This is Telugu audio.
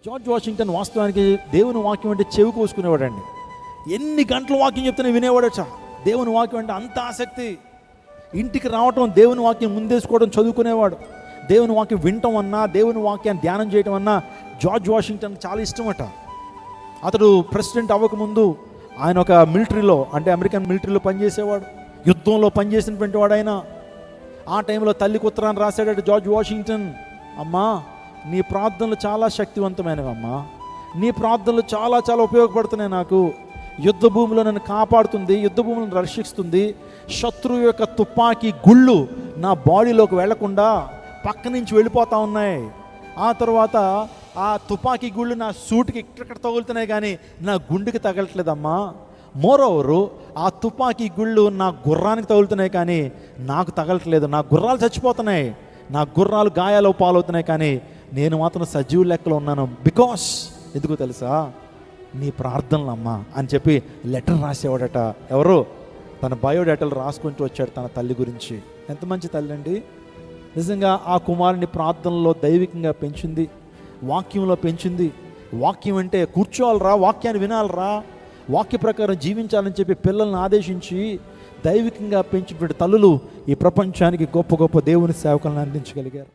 జార్జ్ వాషింగ్టన్ వాస్తవానికి దేవుని వాక్యం అంటే చెవి కోసుకునేవాడండి. ఎన్ని గంటల వాక్యం చెప్తేనే వినేవాడట. దేవుని వాక్యం అంటే అంత ఆసక్తి. ఇంటికి రావటం, దేవుని వాక్యం ముందేసుకోవడం, చదువుకునేవాడు. దేవుని వాక్యం వినటం అన్నా, దేవుని వాక్యాన్ని ధ్యానం చేయటం అన్నా జార్జ్ వాషింగ్టన్ చాలా ఇష్టమట. అతడు ప్రెసిడెంట్ అవ్వకముందు ఆయన ఒక మిలిటరీలో, అంటే అమెరికన్ మిలిటరీలో పనిచేసేవాడు. యుద్ధంలో పనిచేసినటువంటి వాడు ఆయన. ఆ టైంలో తల్లికి ఉత్తరాన్ని రాశాడట జార్జ్ వాషింగ్టన్, అమ్మా నీ ప్రార్థనలు చాలా శక్తివంతమైనవి అమ్మా, నీ ప్రార్థనలు చాలా చాలా ఉపయోగపడుతున్నాయి నాకు. యుద్ధ భూమిలో నన్ను కాపాడుతుంది, యుద్ధ భూమిని రక్షిస్తుంది. శత్రువు యొక్క తుపాకీ గుళ్ళు నా బాడీలోకి వెళ్లకుండా పక్క నుంచి వెళ్ళిపోతూ ఉన్నాయి. ఆ తర్వాత ఆ తుపాకీ గుళ్ళు నా సూటుకి ఇక్కడ తగులుతున్నాయి కానీ నా గుండెకి తగలట్లేదమ్మా. మోరోవరు ఆ తుపాకీ గుళ్ళు నా గుర్రానికి తగులుతున్నాయి కానీ నాకు తగలట్లేదు. నా గుర్రాలు చచ్చిపోతున్నాయి, నా గుర్రాలు గాయాలు పాలవుతున్నాయి, కానీ నేను మాత్రం సజీవ లెక్కలో ఉన్నాను. బికాస్ ఎందుకు తెలుసా, నీ ప్రార్థనలు అమ్మా అని చెప్పి లెటర్ రాసేవాడట. ఎవరు? తన బయోడేటాలు రాసుకుంటూ వచ్చాడు తన తల్లి గురించి. ఎంత మంచి తల్లి అండి. నిజంగా ఆ కుమారుని ప్రార్థనలో దైవికంగా పెంచింది, వాక్యంలో పెంచింది. వాక్యం అంటే కూర్చోవాలరా, వాక్యాన్ని వినాలరా, వాక్య ప్రకారం జీవించాలని చెప్పి పిల్లల్ని ఆదేశించి దైవికంగా పెంచినటువంటి తల్లులు ఈ ప్రపంచానికి గొప్ప గొప్ప దేవుని సేవకులను అందించగలిగారు.